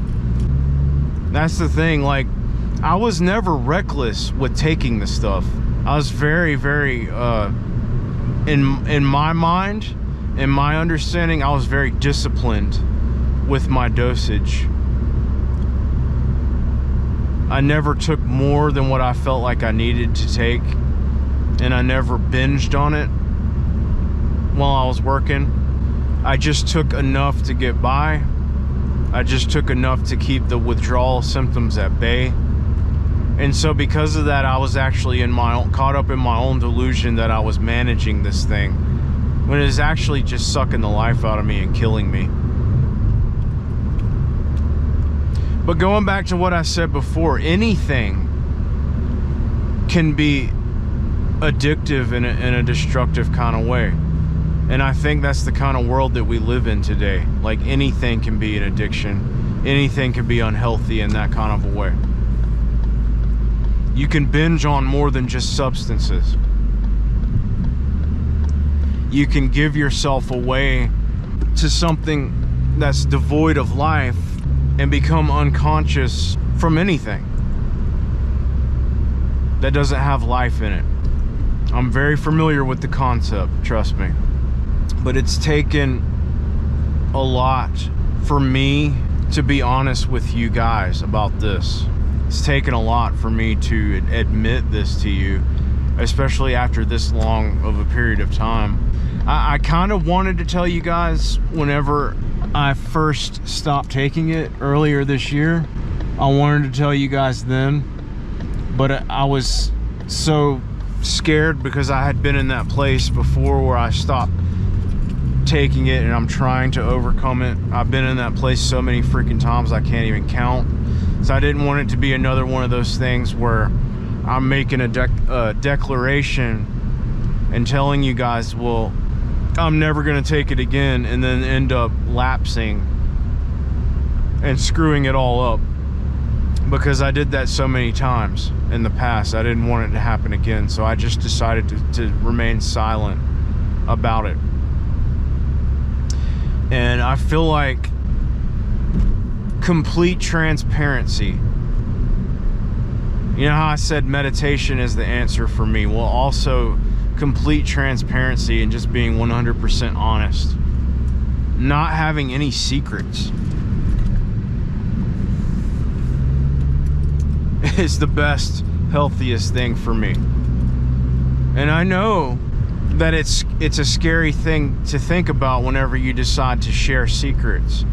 That's the thing, like, I was never reckless with taking the stuff. I was very, very in my mind, in my understanding, I was very disciplined with my dosage. I never took more than what I felt like I needed to take, and I never binged on it while I was working. I just took enough to get by. I just took enough to keep the withdrawal symptoms at bay. And so because of that, I was actually caught up in my own delusion that I was managing this thing, when it is actually just sucking the life out of me and killing me. But going back to what I said before, anything can be addictive in a destructive kind of way. And I think that's the kind of world that we live in today. Like, anything can be an addiction. Anything can be unhealthy in that kind of a way. You can binge on more than just substances. You can give yourself away to something that's devoid of life and become unconscious from anything that doesn't have life in it. I'm very familiar with the concept, trust me. But it's taken a lot for me to be honest with you guys about this. It's taken a lot for me to admit this to you, especially after this long of a period of time. I kind of wanted to tell you guys whenever I first stopped taking it earlier this year. I wanted to tell you guys then, but I was so scared because I had been in that place before where I stopped taking it and I'm trying to overcome it. I've been in that place so many freaking times I can't even count. So I didn't want it to be another one of those things where I'm making a declaration and telling you guys, well, I'm never going to take it again, and then end up lapsing and screwing it all up. because I did that so many times in the past. I didn't want it to happen again, so I just decided to remain silent about it. And I feel like complete transparency. You know how I said meditation is the answer for me? Well, also complete transparency and just being 100% honest. Not having any secrets is the best, healthiest thing for me. And I know that it's a scary thing to think about whenever you decide to share secrets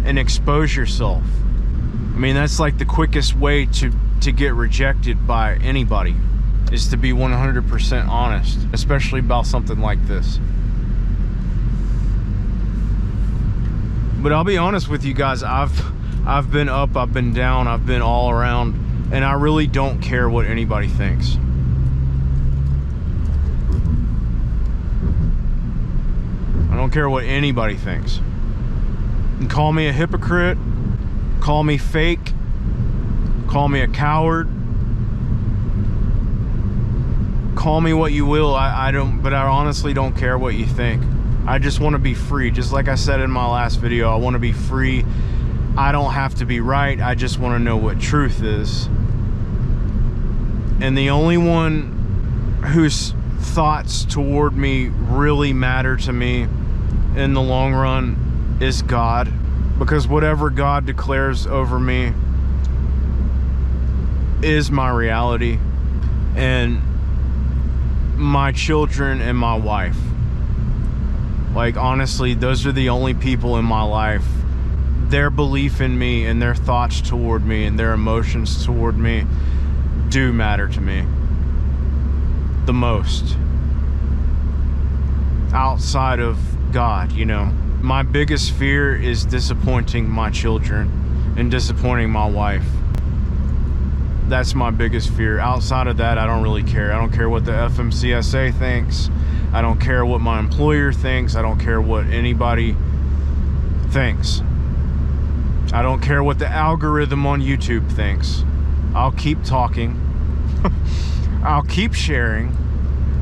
and expose yourself. I mean, that's like the quickest way to get rejected by anybody, is to be 100% honest, especially about something like this. But I'll be honest with you guys, I've been up, I've been down, I've been all around, and I really don't care what anybody thinks. I don't care what anybody thinks. And call me a hypocrite, call me fake, call me a coward, call me what you will. I honestly don't care what you think. I just want to be free. Just like I said in my last video, I want to be free. I don't have to be right. I just want to know what truth is. And the only one whose thoughts toward me really matter to me in the long run is God. Because whatever God declares over me is my reality. And my children and my wife. Like, honestly, those are the only people in my life. Their belief in me and their thoughts toward me and their emotions toward me do matter to me the most. Outside of God, you know. My biggest fear is disappointing my children and disappointing my wife. That's my biggest fear. Outside of that, I don't really care. I don't care what the FMCSA thinks. I don't care what my employer thinks. I don't care what anybody thinks. I don't care what the algorithm on YouTube thinks. I'll keep talking. I'll keep sharing.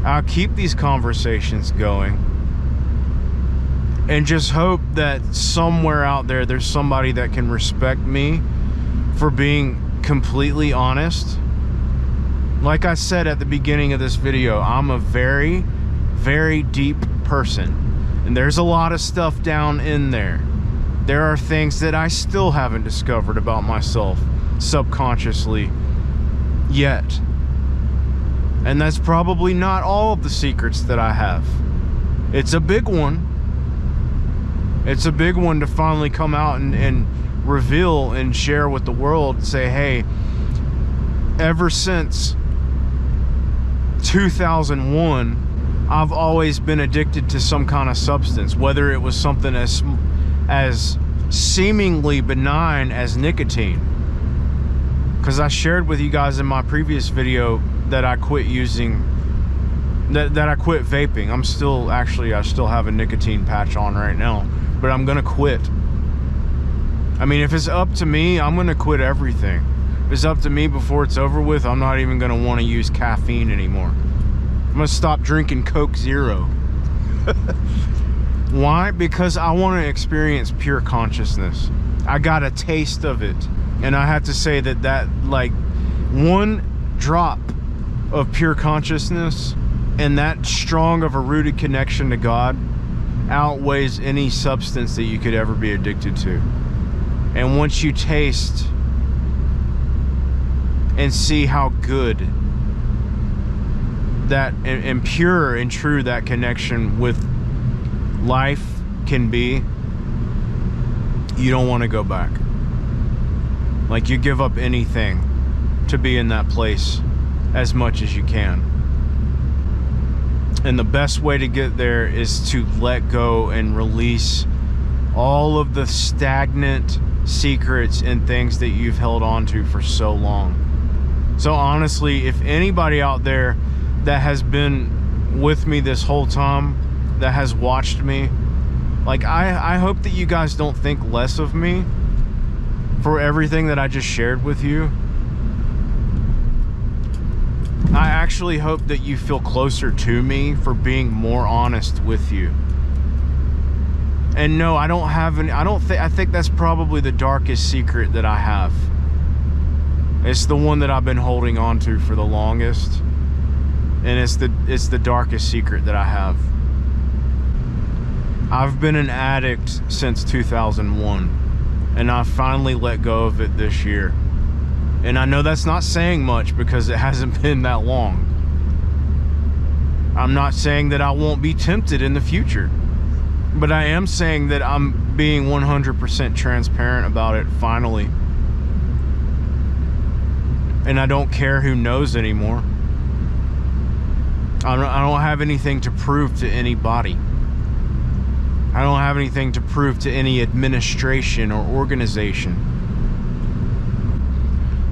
I'll keep these conversations going. And just hope that somewhere out there, there's somebody that can respect me for being completely honest. Like I said at the beginning of this video, I'm a very, very deep person. And there's a lot of stuff down in there. There are things that I still haven't discovered about myself subconsciously yet. And that's probably not all of the secrets that I have. It's a big one. It's a big one to finally come out and reveal and share with the world. Say, hey, ever since 2001, I've always been addicted to some kind of substance, whether it was something as seemingly benign as nicotine. Because I shared with you guys in my previous video that I quit using, that I quit vaping. I still have a nicotine patch on right now, but I'm gonna quit. I mean, if it's up to me, I'm gonna quit everything. If it's up to me before it's over with, I'm not even gonna want to use caffeine anymore. I'm gonna stop drinking Coke Zero. Why? Because I want to experience pure consciousness. I got a taste of it, and I have to say that like one drop of pure consciousness and that strong of a rooted connection to God outweighs any substance that you could ever be addicted to. And once you taste and see how good that and pure and true that connection with life can be, you don't want to go back. Like, you give up anything to be in that place as much as you can. And the best way to get there is to let go and release all of the stagnant secrets and things that you've held on to for so long. So honestly, if anybody out there that has been with me this whole time, that has watched me, like, I hope that you guys don't think less of me for everything that I just shared with you. I actually hope that you feel closer to me for being more honest with you. And no, I don't have any, I think that's probably the darkest secret that I have. It's the one that I've been holding on to for the longest. And it's the darkest secret that I have. I've been an addict since 2001, and I finally let go of it this year. And I know that's not saying much because it hasn't been that long. I'm not saying that I won't be tempted in the future, but I am saying that I'm being 100% transparent about it finally. And I don't care who knows anymore. I don't have anything to prove to anybody. I don't have anything to prove to any administration or organization.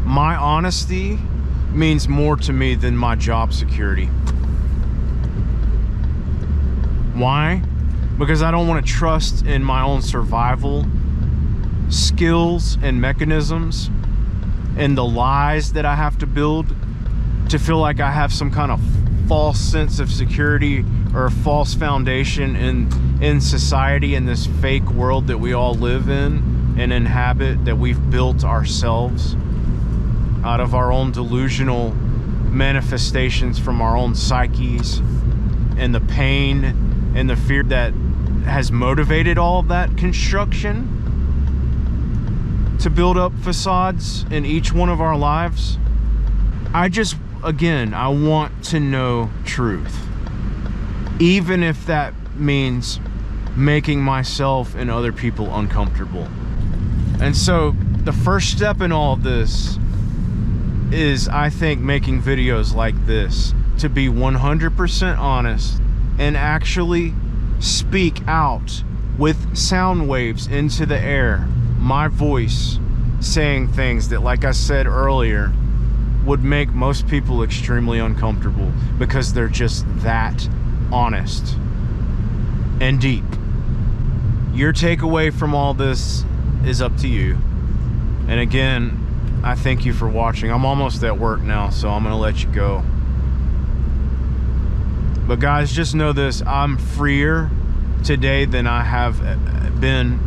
My honesty means more to me than my job security. Why? Because I don't want to trust in my own survival skills and mechanisms and the lies that I have to build to feel like I have some kind of false sense of security or a false foundation in society, in this fake world that we all live in and inhabit, that we've built ourselves out of our own delusional manifestations from our own psyches, and the pain and the fear that has motivated all of that construction to build up facades in each one of our lives. Again, I want to know truth, even if that means making myself and other people uncomfortable. And so the first step in all of this is, I think, making videos like this to be 100% honest and actually speak out with sound waves into the air, my voice saying things that, like I said earlier, would make most people extremely uncomfortable because they're just that honest and deep. Your takeaway from all this is up to you. And again, I thank you for watching. I'm almost at work now, so I'm gonna let you go. But guys, just know this: I'm freer today than I have been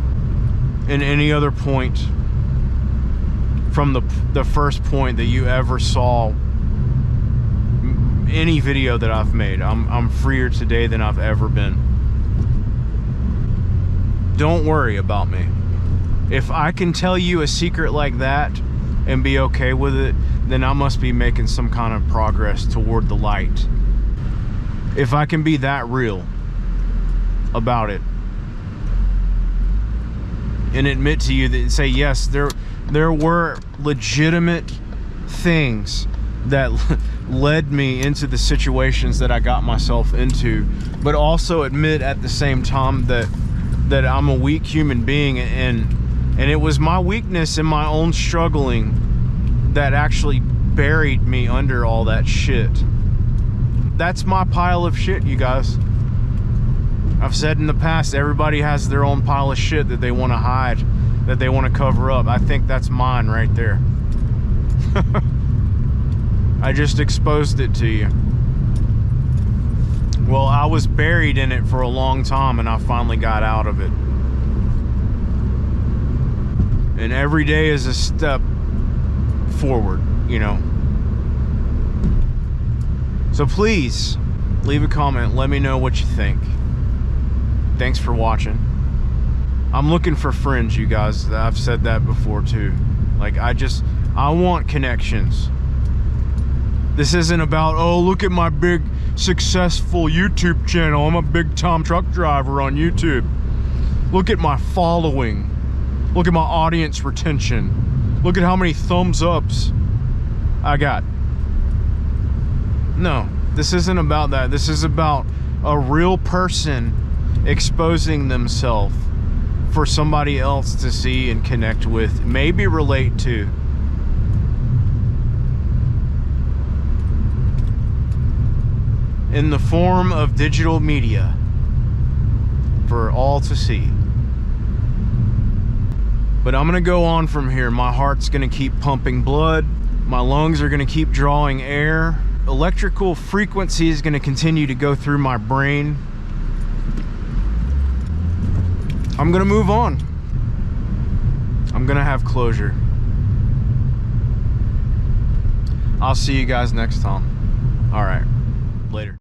in any other point from the first point that you ever saw any video that I've made. I'm freer today than I've ever been. Don't worry about me. If I can tell you a secret like that and be okay with it, then I must be making some kind of progress toward the light. If I can be that real about it and admit to you that, say, yes, there were legitimate things that led me into the situations that I got myself into, but also admit at the same time that I'm a weak human being, and it was my weakness and my own struggling that actually buried me under all that shit. That's my pile of shit, you guys. I've said in the past, everybody has their own pile of shit that they want to hide, that they want to cover up. I think that's mine right there. I just exposed it to you. Well, I was buried in it for a long time, and I finally got out of it. And every day is a step forward, you know. So please, leave a comment. Let me know what you think. Thanks for watching. I'm looking for friends, you guys. I've said that before too. Like, I want connections. This isn't about, oh, look at my big successful YouTube channel. I'm a big time truck driver on YouTube. Look at my following. Look at my audience retention. Look at how many thumbs ups I got. No, this isn't about that. This is about a real person exposing themselves for somebody else to see and connect with, maybe relate to. In the form of digital media for all to see. But I'm gonna go on from here. My heart's gonna keep pumping blood. My lungs are gonna keep drawing air. Electrical frequency is gonna continue to go through my brain. I'm gonna move on. I'm gonna have closure. I'll see you guys next time. All right, later.